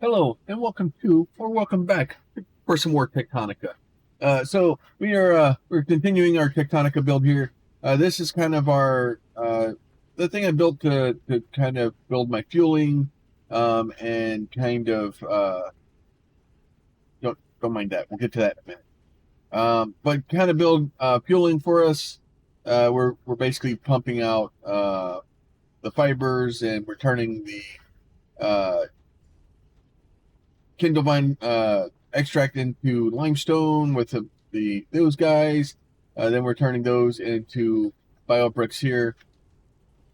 Hello and welcome back for some more Tectonica. So we're continuing our Tectonica build here. This is kind of our the thing I built to kind of build my fueling, and kind of don't mind that. We'll get to that in a minute. But kind of build fueling for us. We're basically pumping out the fibers, and we're turning the Kindle vine extract into limestone with those guys. Then we're turning those into bio bricks here.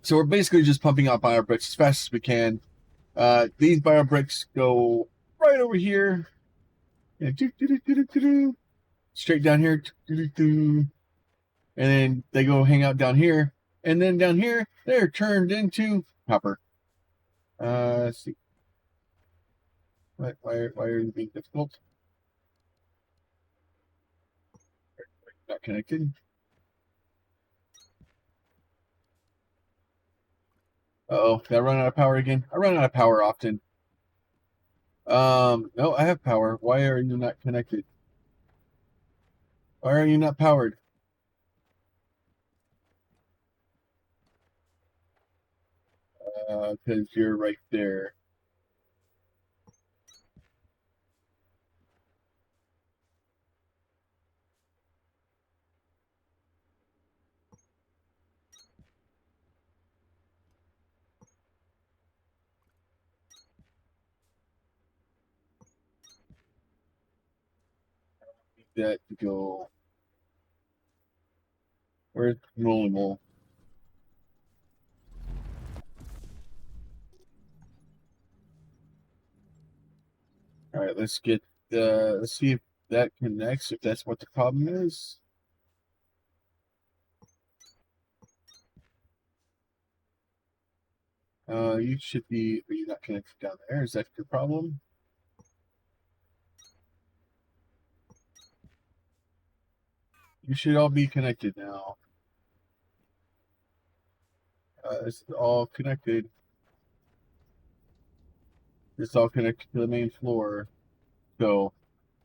So we're basically just pumping out bio bricks as fast as we can. These bio bricks go right over here. Straight down here. And then they go hang out down here. And then down here, they're turned into copper. Let's see. Why are you being difficult? Not connected. Uh-oh, did I run out of power again? I run out of power often. No, I have power. Why are you not connected? Why are you not powered? Because you're right there. Need that to go. Where's the rolling mole? All right, let's see if that connects, if that's what the problem is. You should be, are you not connected down there? Is that your problem? You should all be connected now. It's all connected. It's all connected to the main floor. So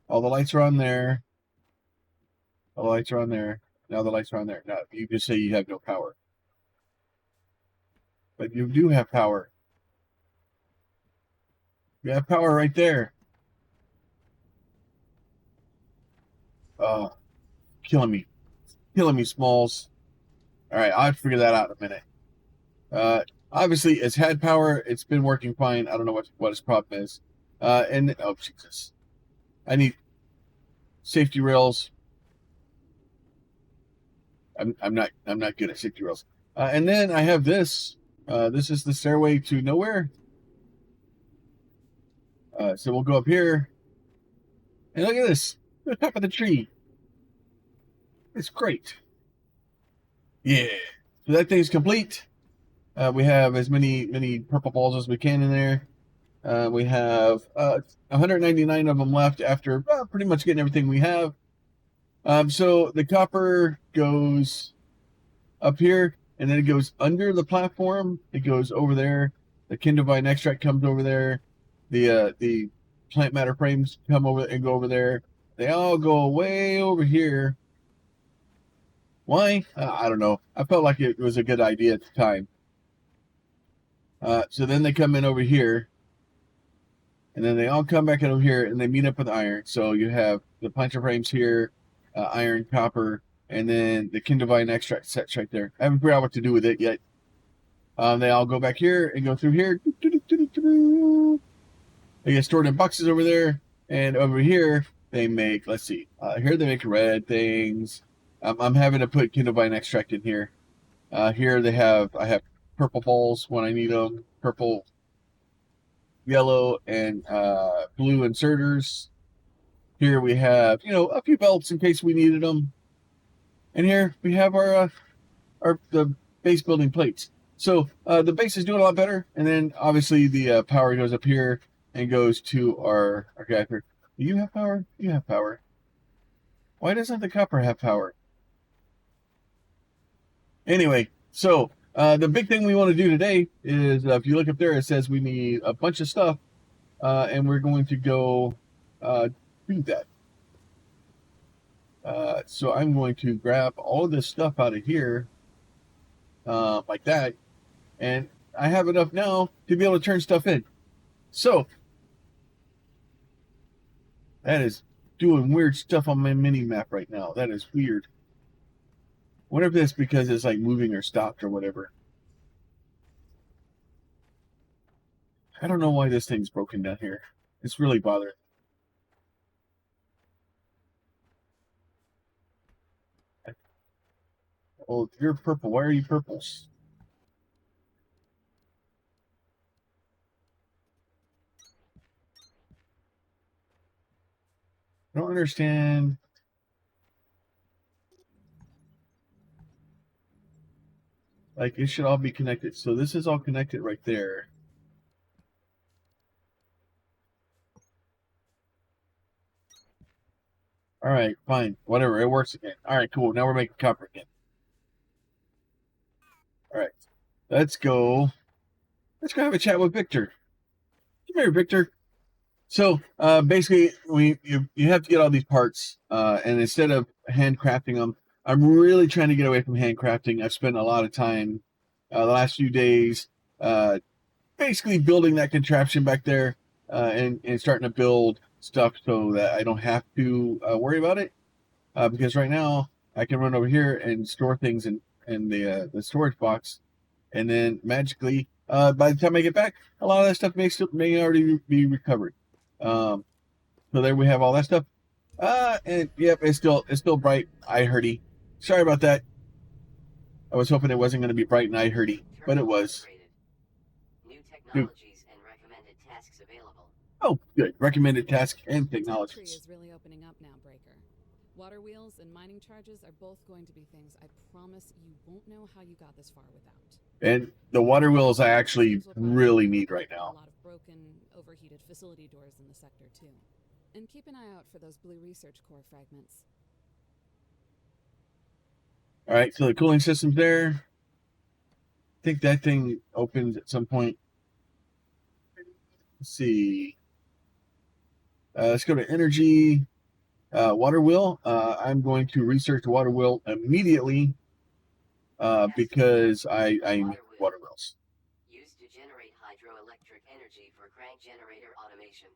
all the lights are on there. All the lights are on there. Now the lights are on there. Now you just say you have no power. But you do have power. You have power right there. Killing me. Killing me, Smalls. Alright, I'll have to figure that out in a minute. Obviously, it's had power. It's been working fine. I don't know what its problem is. And oh Jesus, I need safety rails. I'm not good at safety rails. And then I have this. This is the stairway to nowhere. So we'll go up here, and look at this. The top of the tree. It's great. Yeah. So that thing's complete. We have as many purple balls as we can in there. We have 199 of them left after pretty much getting everything we have. So the copper goes up here, and then it goes under the platform. It goes over there. The Kindle vine extract comes over there. The plant matter frames come over and go over there. They all go way over here. Why? I don't know. I felt like it was a good idea at the time. So then they come in over here, and then they all come back in over here, and they meet up with iron. So you have the puncher frames here, iron, copper, and then the Kindle vine extract sets right there. I haven't figured out what to do with it yet. They all go back here and go through here. They get stored in boxes over there, and over here they make. Let's see. Here they make red things. I'm having to put Kindle vine extract in here. Here I have purple balls when I need them. Purple, yellow, and blue inserters. Here we have, a few belts in case we needed them. And here we have the base building plates. So the base is doing a lot better. And then obviously the power goes up here and goes to our guy here. Do you have power? You have power. Why doesn't the copper have power? Anyway, so the big thing we want to do today is if you look up there, it says we need a bunch of stuff. and we're going to go do that. So I'm going to grab all of this stuff out of here, like that, and I have enough now to be able to turn stuff in. So that is doing weird stuff on my mini map right now. That is weird. Wonder if that's because it's like moving or stopped or whatever. I don't know why this thing's broken down here. It's really bothering. Oh, you're purple. Why are you purples? I don't understand. Like, it should all be connected. So this is all connected right there. All right, fine. Whatever. It works again. All right, cool. Now we're making copper again. All right. Let's go. Let's go have a chat with Victor. Come here, Victor. So basically, you have to get all these parts, and instead of handcrafting them, I'm really trying to get away from handcrafting. I've spent a lot of time the last few days basically building that contraption back there, and starting to build stuff so that I don't have to worry about it. Because right now I can run over here and store things in the storage box, and then magically, by the time I get back, a lot of that stuff may already be recovered. Um, so there we have all that stuff. And yep, it's still bright, eye hurty. Sorry about that. I was hoping it wasn't going to be bright and eye hurty, but it was. New technologies and recommended tasks available. Oh, good. Recommended tasks and The technologies. tree is really opening up now, Breaker. Water wheels and mining charges are both going to be things I promise you won't know how you got this far without. And the water wheels I actually really need right A now. lot of broken, overheated facility doors in the sector too. And keep an eye out for those blue research core fragments. All right, so the cooling system's there. I think that thing opens at some point. Let's see. Let's go to energy. Water wheel. I'm going to research the water wheel immediately because I need water wheels. Used to generate hydroelectric energy for crank generator automation.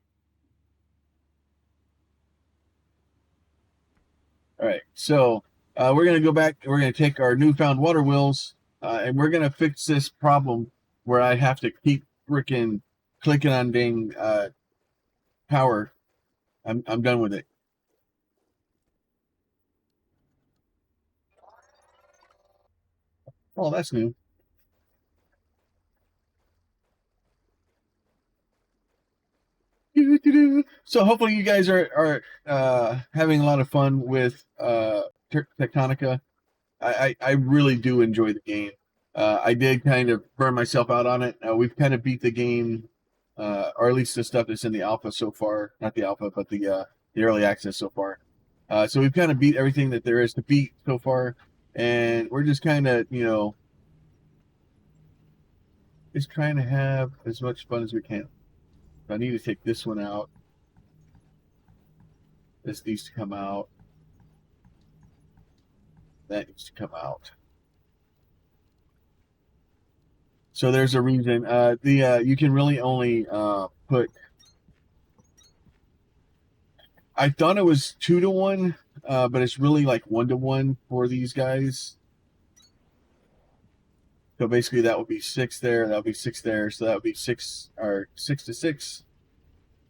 All right, so we're going to go back. We're going to take our newfound water wheels, and we're going to fix this problem where I have to keep freaking clicking on dang power. I'm done with it. Oh, that's new. So hopefully you guys are having a lot of fun with Tectonica. I really do enjoy the game. I did kind of burn myself out on it. We've kind of beat the game, or at least the stuff that's in the alpha so far. Not the alpha, but the early access so far. So we've kind of beat everything that there is to beat so far, and we're just kind of just trying to have as much fun as we can. I need to take this one out. This needs to come out. That needs to come out. So there's a reason. You can really only put. I thought it was 2-to-1, but it's really like 1-to-1 for these guys. So basically, that would be 6 there. That would be 6 there. So that would be 6 or 6-to-6.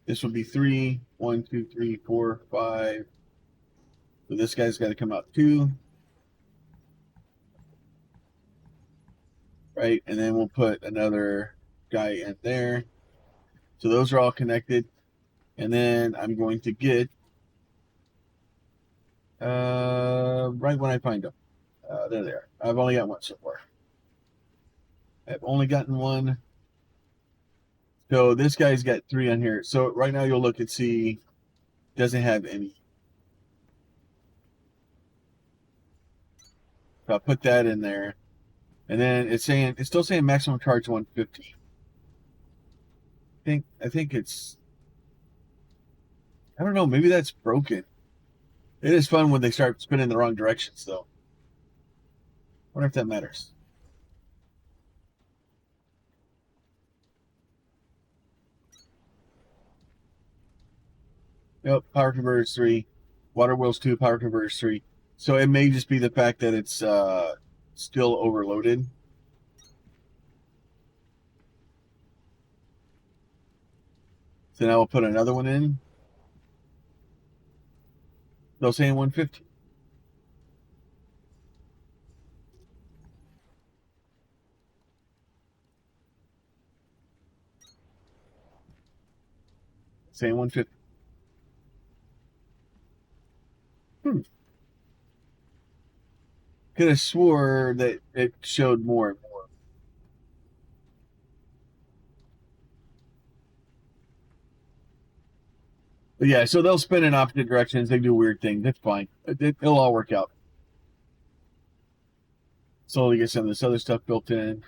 This would be 3. 1, 2, 3, 4, 5. So this guy's got to come out 2. Right, and then we'll put another guy in there. So those are all connected. And then I'm going to get right when I find them. There they are. I've only got one so far. I've only gotten one. So this guy's got 3 on here. So right now you'll look and see doesn't have any. So I'll put that in there. And then it's still saying maximum charge 150. I think it's I don't know. Maybe that's broken. It is fun when they start spinning in the wrong directions, though. I wonder if that matters. Yep, power converters 3. Water wheels 2, power converters 3. So it may just be the fact that it's still overloaded. So now we'll put another one in. They'll say 150. Saying 150. Could have swore that it showed more and more. But yeah, so they'll spin in opposite directions. They do weird things. That's fine. It'll all work out. Slowly get some of this other stuff built in.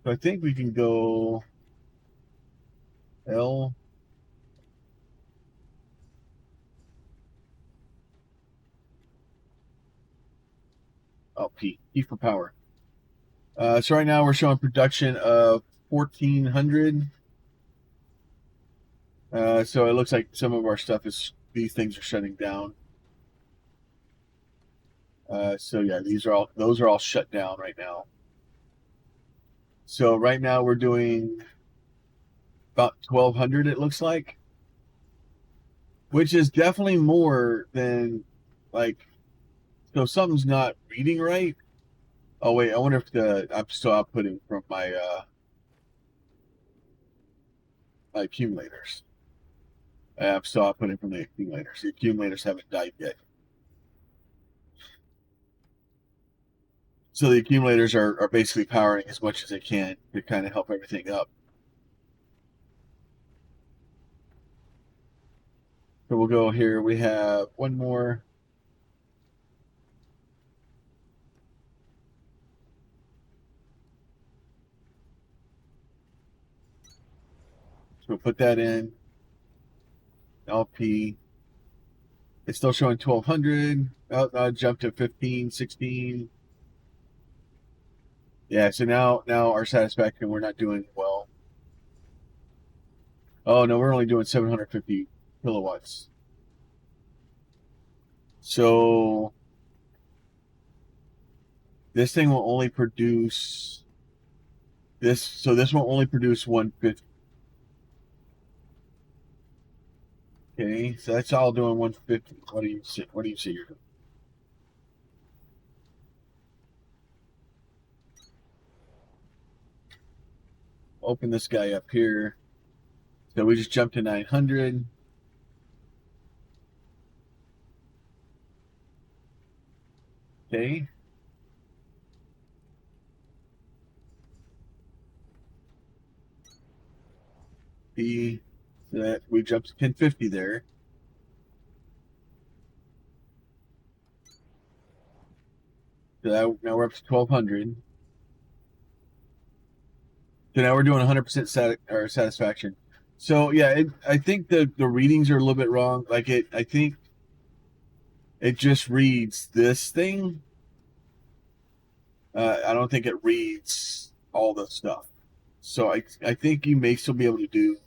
So I think we can go L. Oh, P. P for power. So right now we're showing production of 1,400. So it looks like some of our stuff is, these things are shutting down. So yeah, those are all shut down right now. So right now we're doing about 1,200, it looks like, which is definitely more than, like, so something's not reading right. Oh wait, I wonder if I'm still outputting from my my accumulators. I'm still outputting from the accumulators. The accumulators haven't died yet. So the accumulators are basically powering as much as they can to kind of help everything up. So we'll go here. We have one more. So we'll put that in. LP. It's still showing 1,200. Oh, jump to 15, 16. Yeah, so now our satisfaction, we're not doing well. Oh no, we're only doing 750 kilowatts. So this thing will only produce this. So this will only produce 150. Okay, so that's all doing 150. What do you see? What do you see you're doing? Open this guy up here. So we just jumped to 900. Okay. B. So that we jumped to 1050 there. So that, now we're up to 1,200. So now we're doing 100% satisfaction. So yeah, I think the readings are a little bit wrong. Like I think it just reads this thing. I don't think it reads all the stuff. So I think you may still be able to do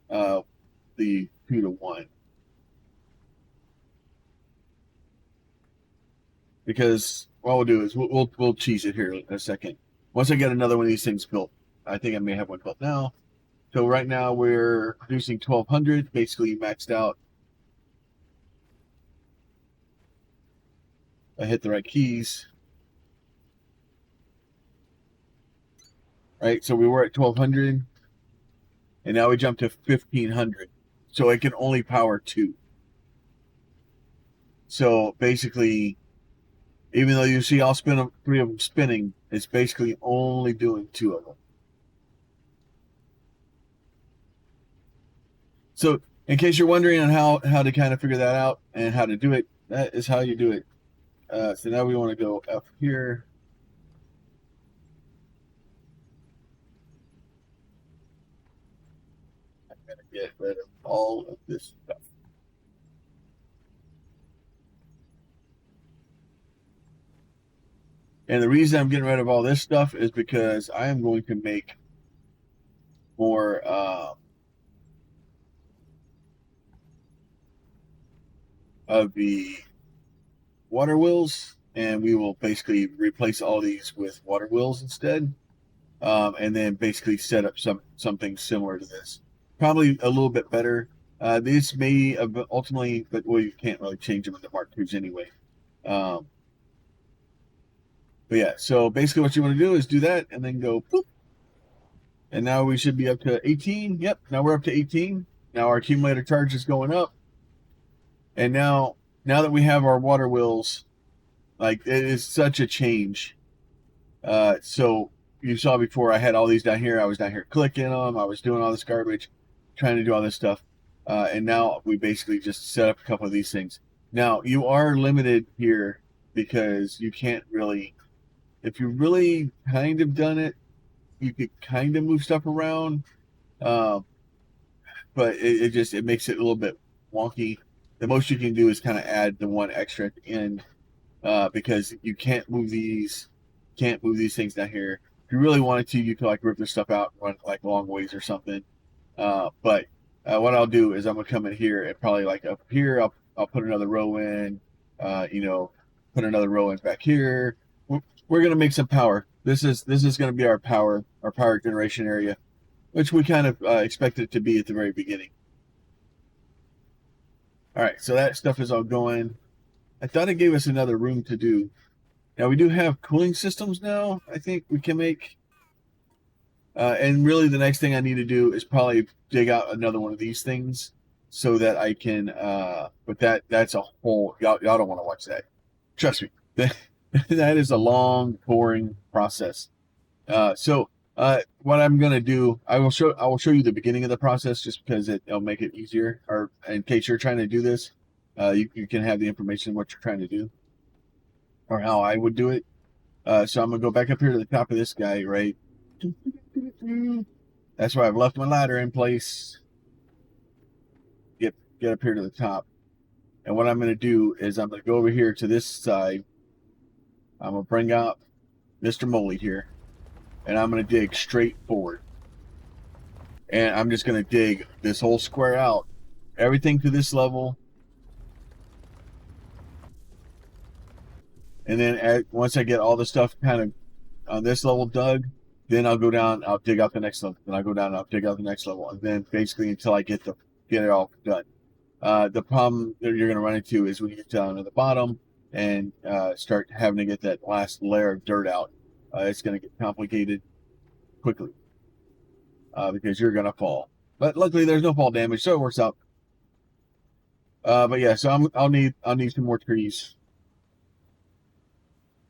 the 2-to-1, because what we'll do is we'll cheese it here in a second. Once I get another one of these things built, I think I may have one built now. So right now we're producing 1,200, basically maxed out. I hit the right keys. Right, so we were at 1,200, and now we jump to 1,500. So it can only power 2. So basically, even though you see all 3 of them spinning, it's basically only doing 2 of them. So in case you're wondering on how to kind of figure that out and how to do it, that is how you do it. So now we want to go up here. going to get rid of all of this stuff. And the reason I'm getting rid of all this stuff is because I am going to make more of the water wheels, and we will basically replace all these with water wheels instead, and then basically set up something similar to this. Probably a little bit better. These may ultimately, but well, you can't really change them into Mark IIs anyway. But yeah, so basically what you want to do is do that and then go boop. And now we should be up to 18. Yep, now we're up to 18. Now our accumulator charge is going up. And now that we have our water wheels, like it is such a change. So you saw before I had all these down here. I was down here clicking them. I was doing all this garbage, trying to do all this stuff. And now we basically just set up a couple of these things. Now you are limited here because you can't really, if you really kind of done it, you could kind of move stuff around. But it makes it a little bit wonky. The most you can do is kind of add the one extra at the end, because you can't move these things down here. If you really wanted to, you could like rip this stuff out and run like long ways or something. But what I'll do is I'm gonna come in here and probably like up here, I'll put another row in, put another row in back here. We're gonna make some power. This is gonna be our power generation area, which we kind of expected it to be at the very beginning. All right, so that stuff is all going. I thought it gave us another room to do. Now we do have cooling systems now. I think we can make. And really, the next thing I need to do is probably dig out another one of these things so that I can. But that's a whole. Y'all don't want to watch that. Trust me, that is a long, boring process. So what I'm gonna do, I will show you the beginning of the process just because it'll make it easier. Or in case you're trying to do this, you can have the information of what you're trying to do, or how I would do it. So I'm gonna go back up here to the top of this guy, right? That's why I've left my ladder in place. Get up here to the top, and what I'm gonna do is I'm gonna go over here to this side. I'm gonna bring out Mr. Moley here, and I'm gonna dig straight forward. And I'm just gonna dig this whole square out, everything to this level. And then once I get all the stuff kind of on this level dug, then I'll go down, I'll dig out the next level. Then I'll go down and I'll dig out the next level. And then basically until I get it all done. The problem that you're going to run into is when you get down to the bottom and start having to get that last layer of dirt out, it's going to get complicated quickly because you're going to fall. But luckily there's no fall damage, so it works out. But yeah, so I'll need some more trees.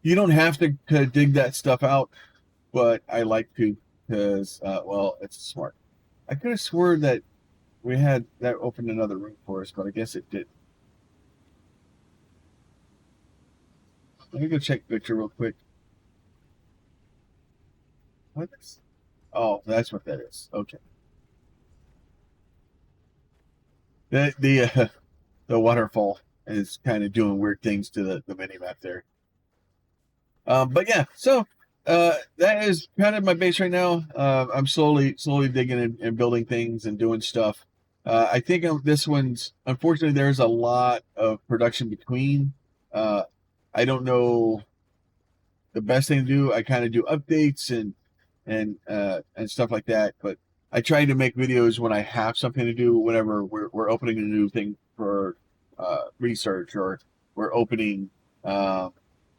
You don't have to dig that stuff out, but I like to because, well, it's smart. I could have sworn that we had that opened another room for us, but I guess it did. Let me go check Victor real quick. What is? Oh, that's what that is. Okay. The waterfall is kind of doing weird things to the mini map there. But yeah, so that is kind of my base right now. I'm slowly digging and building things and doing stuff. I think this one's, unfortunately, there's a lot of production between. I don't know the best thing to do. I kind of do updates and stuff like that. But I try to make videos when I have something to do. Whenever we're opening a new thing for research, or we're opening a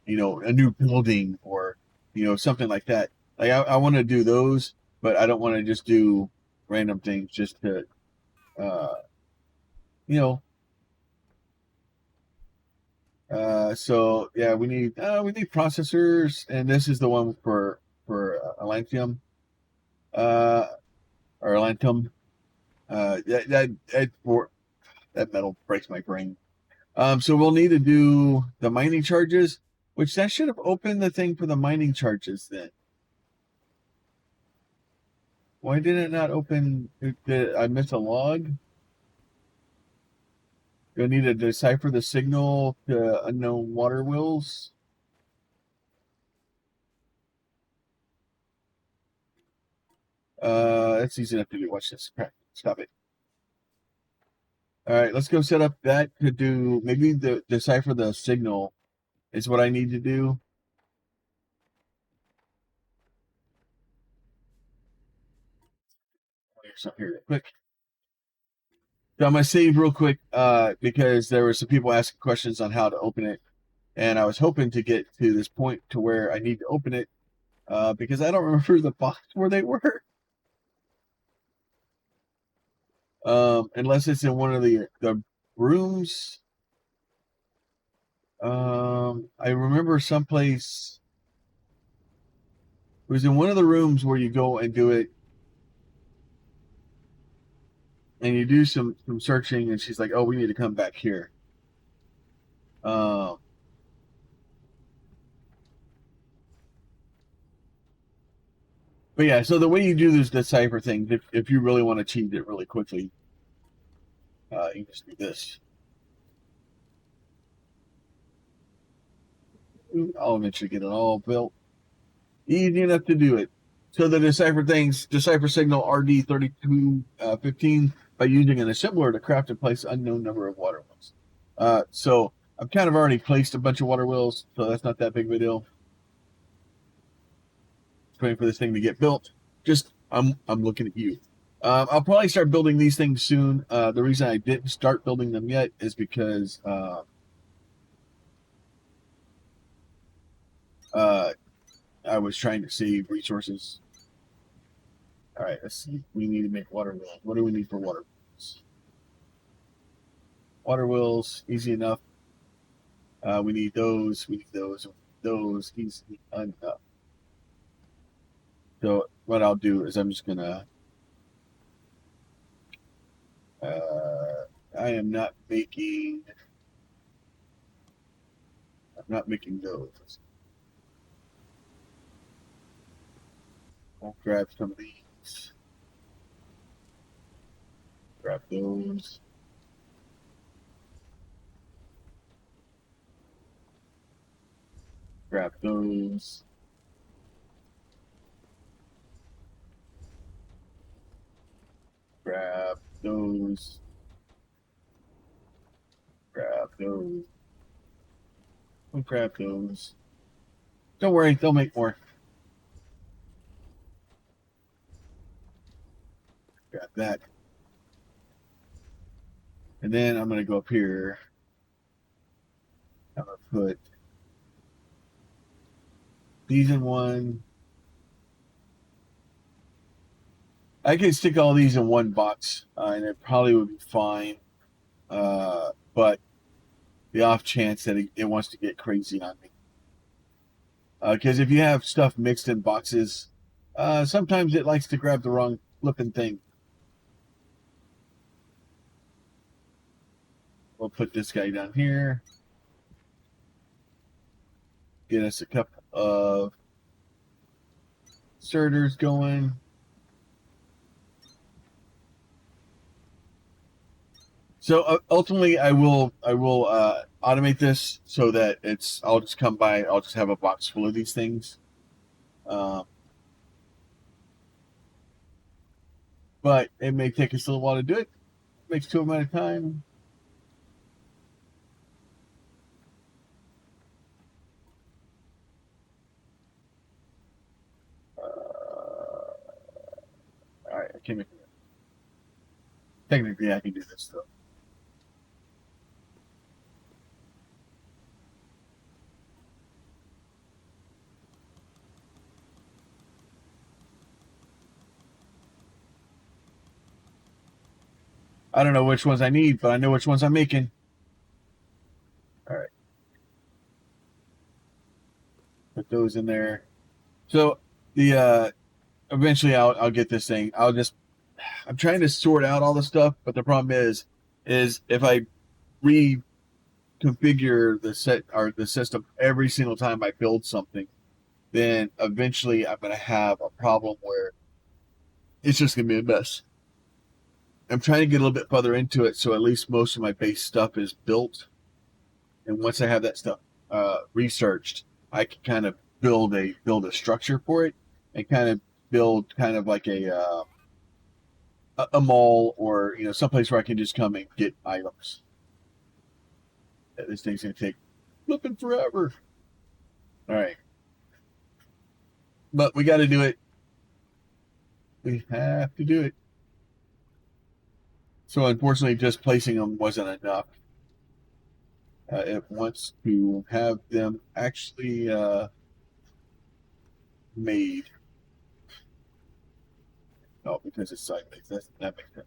new building, or something like that. Like I want to do those, but I don't want to just do random things just to so yeah, we need processors, and this is the one for Atlantium, or Atlantum. That metal breaks my brain. So we'll need to do the mining charges, which that should have opened the thing for the mining charges then. Why did it not open? Did I miss a log? Do I need to decipher the signal to unknown water wheels? That's easy enough to do. Watch this. Crap. Stop it. All right, let's go set up that to do. Maybe the decipher the signal is what I need to do. Here's something here real quick. So I'm gonna save real quick because there were some people asking questions on how to open it, and I was hoping to get to this point to where I need to open it because I don't remember the box where they were. Unless it's in one of the rooms. I remember someplace. It was in one of the rooms where you go and do it, and you do some searching, and she's like, "Oh, we need to come back here." Um, but yeah, so the way you do this decipher thing, if you really want to cheat it really quickly, you just do this. I'll eventually get it all built. Easy enough to do it. So the decipher signal RD3215 by using an assembler to craft and place unknown number of water wheels. So I've kind of already placed a bunch of water wheels, so that's not that big of a deal. Just waiting for this thing to get built. Just I'm looking at you. I'll probably start building these things soon. The reason I didn't start building them yet is because I was trying to save resources. All right, let's see. We need to make water wheels. What do we need for water wheels? Water wheels, easy enough. We need those. We need those. Those easy enough. So what I'll do is I'm just gonna. I am not making. I'm not making those. I'll grab some of these. Grab those. Grab those. Grab those. Grab those. I'll grab those. Don't worry, they'll make more. Grab that. And then I'm going to go up here. I'm going to put these in one. I can stick all these in one box, and it probably would be fine. But the off chance that it wants to get crazy on me. Because if you have stuff mixed in boxes, sometimes it likes to grab the wrong flipping thing. We'll put this guy down here. Get us a couple of inserters going. So ultimately, I will automate this so that I'll just come by. I'll just have a box full of these things. But it may take us a little while to do it. Makes 2 of them at a time. All right, I can't make it. Technically, I can do this though. I don't know which ones I need, but I know which ones I'm making. All right. Put those in there. So the eventually I'll get this thing. I'm trying to sort out all the stuff, but the problem is if I reconfigure the system every single time I build something, then eventually I'm going to have a problem where it's just gonna be a mess. I'm trying to get a little bit further into it, so at least most of my base stuff is built. And once I have that stuff researched, I can kind of build a structure for it, and kind of build kind of like a mall, or someplace where I can just come and get items. This thing's gonna take flipping forever. All right, but we got to do it. We have to do it. So unfortunately, just placing them wasn't enough. It wants to have them actually made. Oh, because it's sideways. That makes sense.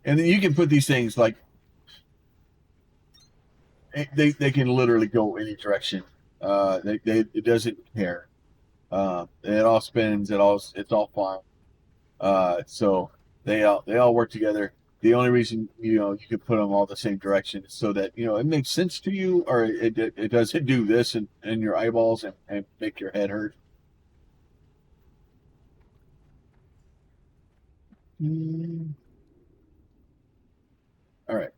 And then you can put these things like they can literally go any direction. It doesn't care. It all spins. It's all fine. So they all work together. The only reason you can put them all the same direction is so that it makes sense to you, or it doesn't do this in your eyeballs and make your head hurt. All right,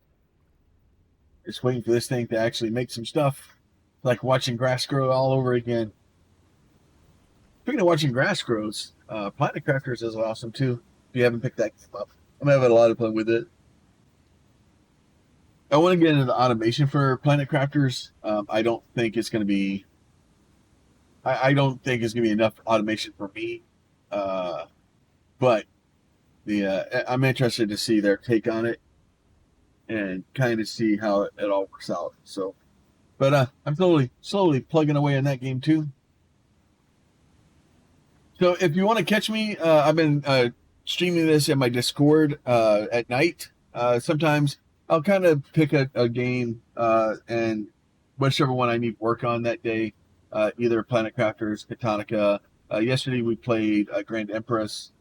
just waiting for this thing to actually make some stuff. Like watching grass grow all over again. Speaking of watching grass grows, Planet Crafters is awesome too. If you haven't picked that game up, I'm having a lot of fun with it. I want to get into the automation for Planet Crafters. I don't think it's going to be. I don't think it's going to be enough automation for me. Uh, but I'm interested to see their take on it and kind of see how it all works out. So, but I'm slowly plugging away in that game too. So if you want to catch me, I've been streaming this in my Discord at night. Sometimes I'll kind of pick a game and whichever one I need work on that day, either Planet Crafters, Tectonica. Yesterday we played Grand Empress.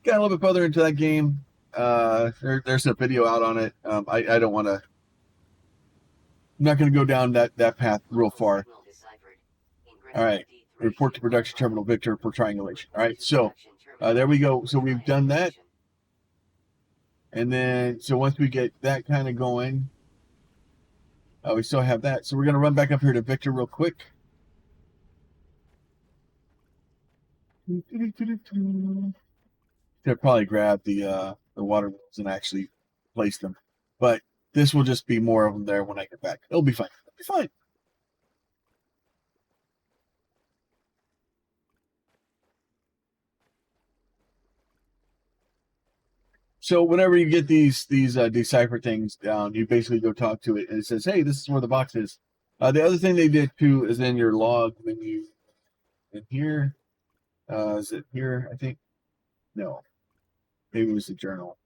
Got a little bit further into that game. There's a video out on it. I don't want to. I'm not going to go down that path real far. All right. Report to production terminal Victor for triangulation. All right. So there we go. So we've done that. And then, so once we get that kind of going, we still have that. So we're going to run back up here to Victor real quick. They'll probably grab the water wheels and actually place them. But this will just be more of them there when I get back. It'll be fine. It'll be fine. So whenever you get these decipher things down, you basically go talk to it, and it says, "Hey, this is where the box is." The other thing they did too is in your log menu in here. Is it here? I think no. Maybe it was the journal.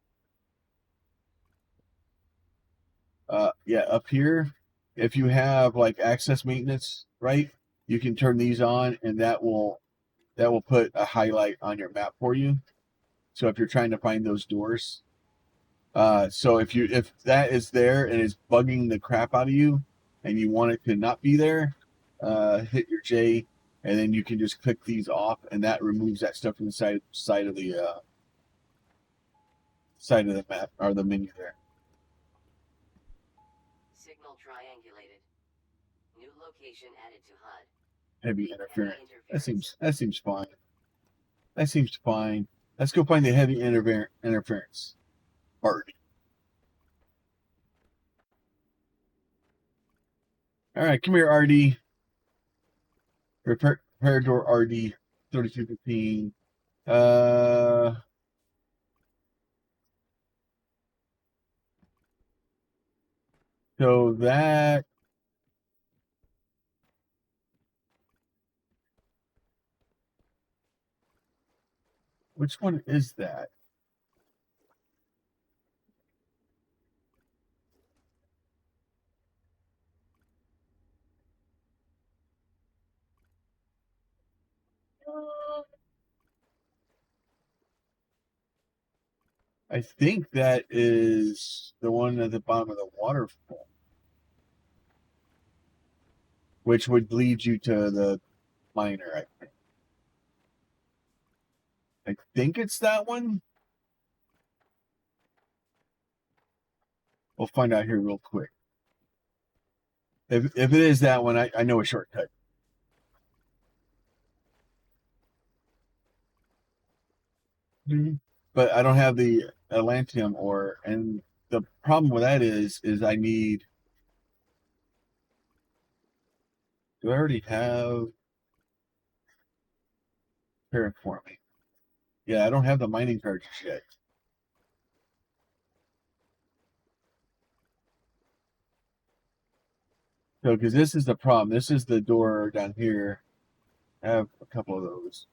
Yeah, up here, if you have like access maintenance, right, you can turn these on, and that will put a highlight on your map for you. So if you're trying to find those doors, so if that is there and is bugging the crap out of you, and you want it to not be there, hit your J, and then you can just click these off, and that removes that stuff from the side of the map or the menu there. Signal triangulated. New location added to HUD. Heavy interference. That seems fine. That seems fine. Let's go find the heavy interference part. All right, come here, RD. Repair door RD 3215. So that which one is that? I think that is the one at the bottom of the waterfall, which would lead you to the miner, I think. I think it's that one. We'll find out here real quick. If it is that one, I know a shortcut. But I don't have the Atlantium ore, and the problem with that is I need. Do I already have terraforming? Yeah, I don't have the mining charges yet. So, because this is the problem. This is the door down here. I have a couple of those.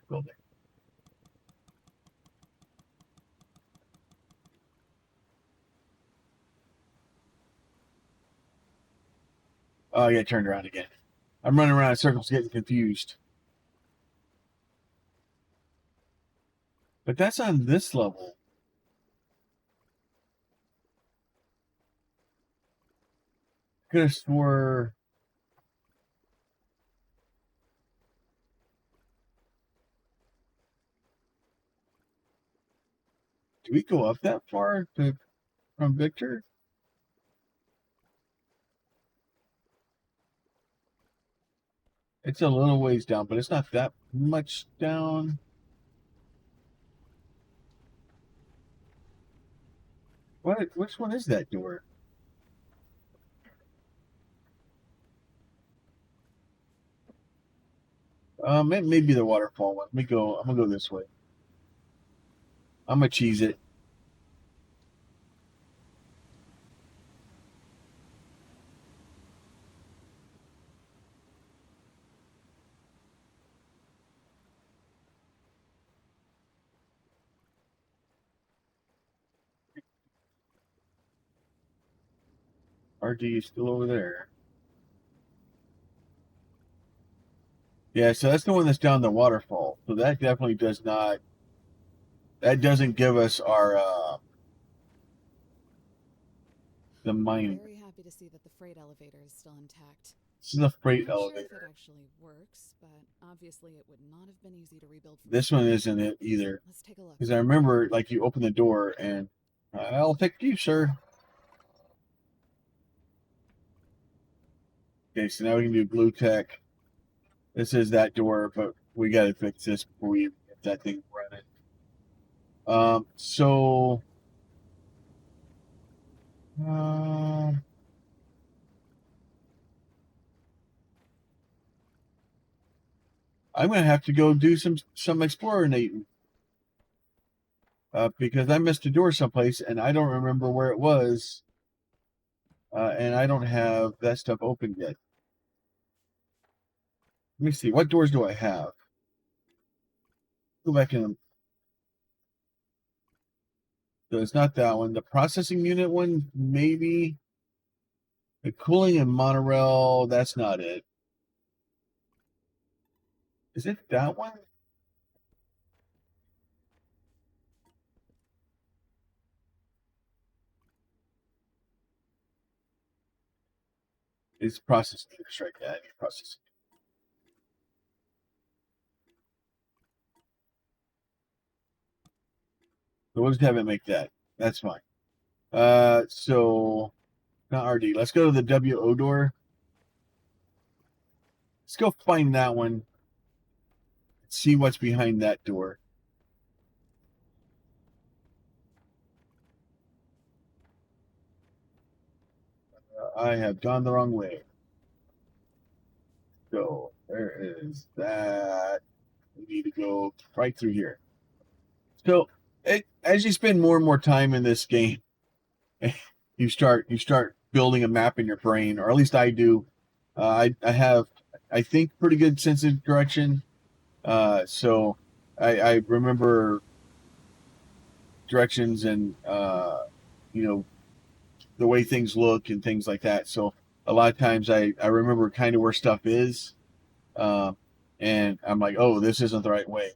Building. Oh, I got turned around again. I'm running around in circles getting confused. But that's on this level. Could have swore. Do we go up that far from Victor? It's a little ways down, but it's not that much down. What? Which one is that door? It may be the waterfall one. Let me go. I'm gonna go this way. I'm gonna cheese it. RD is still over there. Yeah, so that's the one that's down the waterfall. So that definitely does not. That doesn't give us our the mining. Very happy to see that the freight elevator is still intact. This is the freight Not elevator. sure if it actually works, but obviously it would not have been easy to rebuild. This one isn't it either. Let's take a look. Because I remember, like, you open the door and I'll take you, sir. Okay, so now we can do blue tech. This is that door, but we got to fix this before we get that thing running. So I'm gonna have to go do some exploring because I missed a door someplace and I don't remember where it was, and I don't have that stuff open yet. Let me see, what doors do I have? Go back in. So it's not that one. The processing unit one, maybe. The cooling and monorail, that's not it. Is it that one? It's processing units right there. I need processing. So we'll just have it make that. That's fine. So not RD. Let's go to the WO door. Let's go find that one. See what's behind that door. I have gone the wrong way. So there is that. We need to go right through here. So as you spend more and more time in this game, you start building a map in your brain, or at least I do. I have, I think, pretty good sense of direction. So I remember directions and the way things look and things like that. So a lot of times I remember kind of where stuff is, and I'm like, oh, this isn't the right way.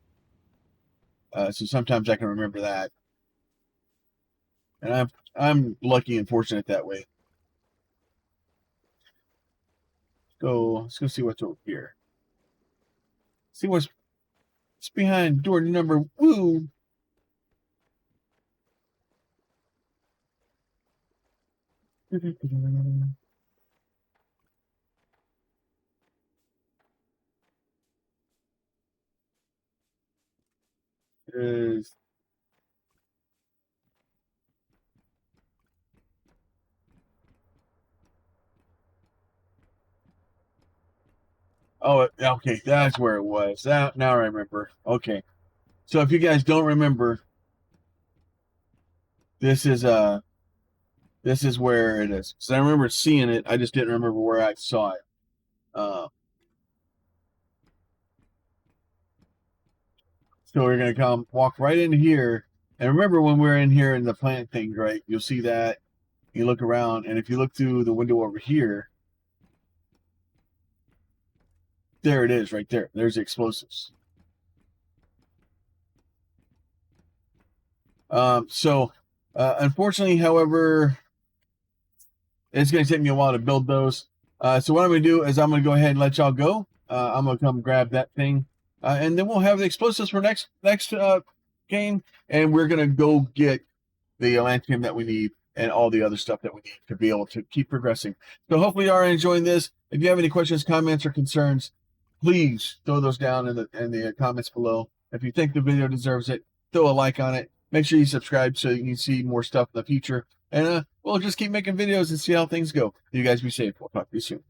So sometimes I can remember that, and I'm lucky and fortunate that way. Let's go see what's over here. See what's It's behind door number woo. Is oh, okay, that's where it was. That now I remember. Okay, so if you guys don't remember, this is where it is. So I remember seeing it. I just didn't remember where I saw it. So we're gonna come walk right into here. And remember when we're in here in the plant thing, right? You'll see that. You look around, and if you look through the window over here, there it is, right there. There's the explosives. Unfortunately, however, it's going to take me a while to build those. So what I'm going to do is I'm going to go ahead and let y'all go. I'm going to come grab that thing, and then we'll have the explosives for next game, and we're going to go get the lantern that we need and all the other stuff that we need to be able to keep progressing. So hopefully you are enjoying this. If you have any questions, comments, or concerns, please throw those down in the comments below. If you think the video deserves it, throw a like on it. Make sure you subscribe so you can see more stuff in the future. And we'll just keep making videos and see how things go. You guys be safe. We'll talk to you soon.